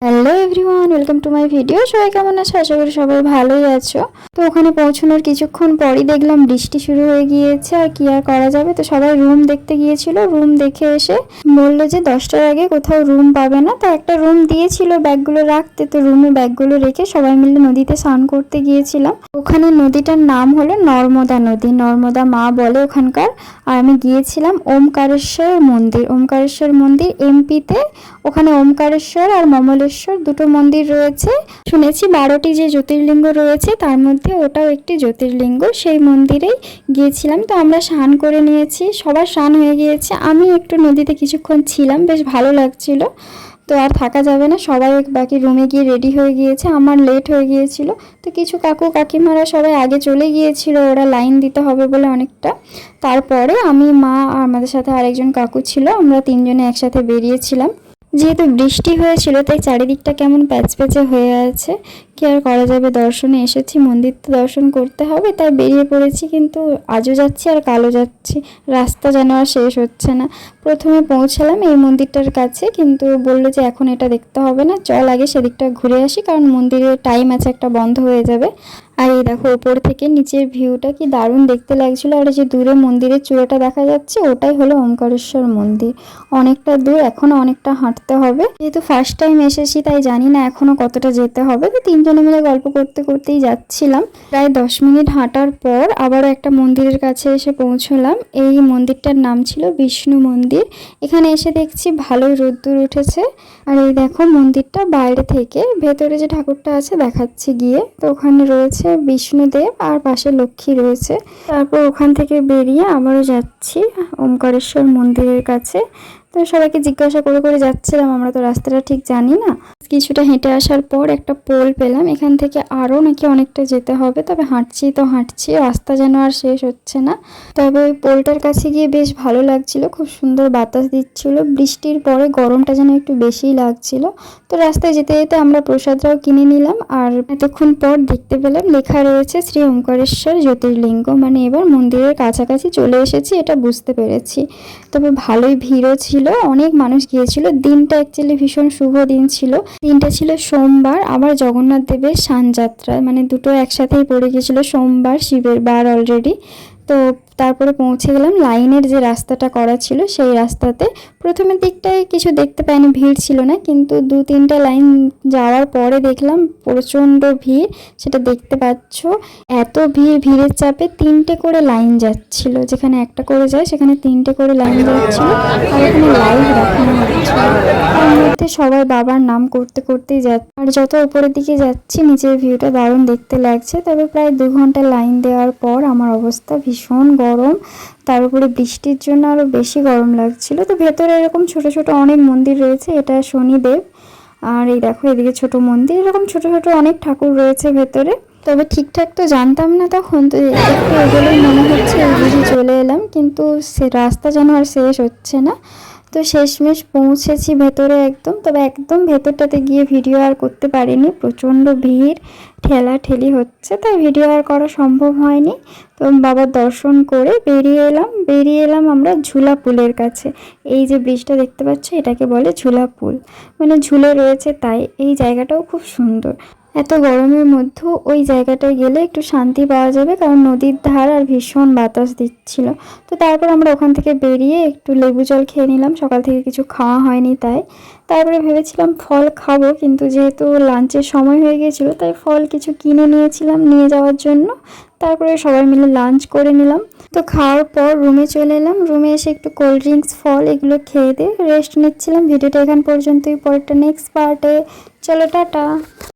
Hello everyone, welcome to my video. সবাই কেমন আছো? আশা করি সবাই ভালোই আছো। তো ওখানে পৌঁছানোর কিছুক্ষণ পরই দেখলাম বৃষ্টি শুরু হয়ে গিয়েছে, আর কি আর করা যাবে। তো সবাই রুম দেখতে গিয়েছিল। রুম দেখে এসে বললো যে 10টার আগে কোথাও রুম পাবে না। তো একটা রুম দিয়েছিল ব্যাগগুলো রাখতে, তো রুমে ব্যাগগুলো রেখে সবাই মিলে নদীতে স্নান করতে গিয়েছিলাম। ওখানে নদীটার নাম হলো নর্মদা নদী, নর্মদা মা বলে ওখানকার। আর আমি গিয়েছিলাম ওমকারেশ্বর মন্দির। ওমকারেশ্বর মন্দির এমপিতে, ওখানে ওমকারেশ্বর আর মমলেশ্বর দুটো মন্দির রয়েছে। শুনেছি 12টি যে জ্যোতির্লিঙ্গ রয়েছে তার মধ্যে ওটাও একটি জ্যোতির্লিঙ্গ। সেই মন্দিরেই গিয়েছিলাম। তো আমরা স্নান করে নিয়েছি, সবার স্নান হয়ে গিয়েছে। আমি একটু নদীতে কিছুক্ষণ ছিলাম, বেশ ভালো লাগছিল। তো আর থাকা যাবে না, সবাই বাকি রুমে গিয়ে রেডি হয়ে গিয়েছে। আমার লেট হয়ে গিয়েছিল, তো কিছু কাকু কাকিমারা সবাই আগে চলে গিয়েছিল, ওরা লাইন দিতে হবে বলে অনেকটা। তারপরে আমি, মা আর আমাদের সাথে আরেকজন কাকু ছিল, আমরা তিনজনে একসাথে বেরিয়েছিলাম। যেহেতু বৃষ্টি হয়েছিল তাই চারিদিকটা কেমন প্যাচপ্যাচে হয়ে আছে, কি আর করা যাবে। দর্শনে এসেছি, মন্দির তো দর্শন করতে হবে, তাই বেরিয়ে পড়েছি। কিন্তু আজও যাচ্ছি আর কালও যাচ্ছি, রাস্তা যেন আর শেষ হচ্ছে না। প্রথমে পৌঁছালাম এই মন্দিরটার কাছে, কিন্তু বললো যে এখন এটা দেখতে হবে না, চল আগে সেদিকটা ঘুরে আসি, কারণ মন্দিরের টাইম আছে, একটা বন্ধ হয়ে যাবে। আর এই দেখো ওপর থেকে নিচের ভিউটা কি দারুণ দেখতে লাগছিল। আর যে দূরে মন্দিরের চূড়াটা দেখা যাচ্ছে ওটাই হলো ওমকারেশ্বর মন্দির। অনেকটা দূর, এখনো অনেকটা হাঁটতে হবে। যেহেতু ফার্স্ট টাইম এসেছি তাই জানি না এখনো কতটা যেতে হবে। তো তিনজনে মিলে গল্প করতে করতেই যাচ্ছিলাম। প্রায় 10 মিনিট হাঁটার পর আবারও একটা মন্দিরের কাছে এসে পৌঁছলাম। এই মন্দিরটার নাম ছিল বিষ্ণু মন্দির। এখানে এসে দেখছি ভালোই রোদ্দুর উঠেছে। আর এই দেখো মন্দিরটা বাইরে থেকে, ভেতরে যে ঠাকুরটা আছে দেখাচ্ছি গিয়ে। তো ওখানে রয়েছে বিষ্ণুদেব আর পাশে লক্ষ্মী রয়েছে। তারপর ওখান থেকে বেরিয়ে আবারও যাচ্ছি ওমকারেশ্বর মন্দিরের কাছে। তো সবাইকে জিজ্ঞাসা করে করে যাচ্ছিলাম, আমরা তো রাস্তাটা ঠিক জানি না। কিছুটা হেঁটে আসার পর একটা পোল পেলাম, এখান থেকে আরও নাকি অনেকটা যেতে হবে। তবে হাঁটছি তো হাঁটছি, রাস্তা যেন আর শেষ হচ্ছে না। তবে ওই পোলটার কাছে গিয়ে বেশ ভালো লাগছিল, খুব সুন্দর বাতাস দিচ্ছিল। বৃষ্টির পরে গরমটা যেন একটু বেশিই লাগছিল। তো রাস্তায় যেতে যেতে আমরা প্রসাদটাও কিনে নিলাম। আর এতক্ষণ পর দেখতে পেলাম লেখা রয়েছে শ্রী ওমকারেশ্বর জ্যোতির্লিঙ্গ, মানে এবার মন্দিরের কাছাকাছি চলে এসেছি, এটা বুঝতে পেরেছি। তবে ভালোই ভিড়ও ছিল, অনেক মানুষ গিয়েছিল। দিনটা অ্যাকচুয়ালি ভীষণ শুভ দিন ছিল। দিনটা ছিল সোমবার, আবার জগন্নাথ দেবের স্নানযাত্রা, মানে দুটো একসাথেই পড়ে গিয়েছিল। সোমবার শিবের বার অলরেডি। তো তারপরে পৌঁছে গেলাম লাইনের যে রাস্তাটা করা ছিল সেই রাস্তাতে। প্রথমের দিকটায় কিছু দেখতে পাইনি, ভিড় ছিল না, কিন্তু 2-3টা লাইন যাওয়ার পরে দেখলাম প্রচণ্ড ভিড়। সেটা দেখতে পাচ্ছ, এত ভিড়, ভিড়ের চাপে 3টে করে লাইন যাচ্ছিল। যেখানে একটা করে যায় সেখানে 3টে করে লাইন যাচ্ছিল। আর এখানে লাইভ দেখানো হচ্ছিল, তার মধ্যে সবাই বাবার নাম করতে করতেই যাচ্ছে। আর যত উপরের দিকে যাচ্ছি নিচের ভিউটা দারুণ দেখতে লাগছে। তবে প্রায় 2 ঘন্টা লাইন দেওয়ার পর আমার অবস্থা ভীষণ গরম, তার উপরে বৃষ্টির জন্য আরও বেশি গরম লাগছিল। তো ভেতরে এরকম ছোট ছোট অনেক মন্দির রয়েছে, এটা শনিদেব। আর এই দেখো এদিকে ছোট মন্দির, এরকম ছোট ছোট অনেক ঠাকুর রয়েছে ভেতরে। তবে ঠিকঠাক তো জানতাম না তখন, তো একটু এগোলেই মনে হচ্ছে বুঝি চলে এলাম, কিন্তু সে রাস্তা যেন আর শেষ হচ্ছে না। তো শেষমেশ পৌঁছেছি ভেতরে একদম। তবে একদম ভেতরটাতে গিয়ে ভিডিও আর করতে পারিনি, প্রচণ্ড ভিড়, ঠেলা ঠেলি হচ্ছে, তাই ভিডিও আর করা সম্ভব হয়নি। তো বাবার দর্শন করে বেরিয়ে এলাম আমরা ঝুলা পুলের কাছে। এই যে ব্রিজটা দেখতে পাচ্ছ এটাকে বলে ঝুলা পুল, মানে ঝুলে রয়েছে তাই। এই জায়গাটাও খুব সুন্দর। এত গরমের মধ্যেও ওই জায়গাটায় গেলে একটু শান্তি পাওয়া যাবে, কারণ নদীর ধার আর ভীষণ বাতাস দিচ্ছিল। তো তারপর আমরা ওখান থেকে বেরিয়ে একটু লেবু জল খেয়ে নিলাম, সকাল থেকে কিছু খাওয়া হয়নি তাই। তারপরে ভেবেছিলাম ফল খাবো, কিন্তু যেহেতু লাঞ্চের সময় হয়ে গিয়েছিল তাই ফল কিছু কিনে নিয়েছিলাম নিয়ে যাওয়ার জন্য। তারপরে সবাই মিলে লাঞ্চ করে নিলাম। তো খাওয়ার পর রুমে চলে এলাম। রুমে এসে একটু কোল্ড ড্রিঙ্কস, ফল এগুলো খেয়ে দিয়ে রেস্ট নিচ্ছিলাম। ভিডিওটা এখান পর্যন্তই, পরেরটা নেক্সট পার্টে। চলো টাটা।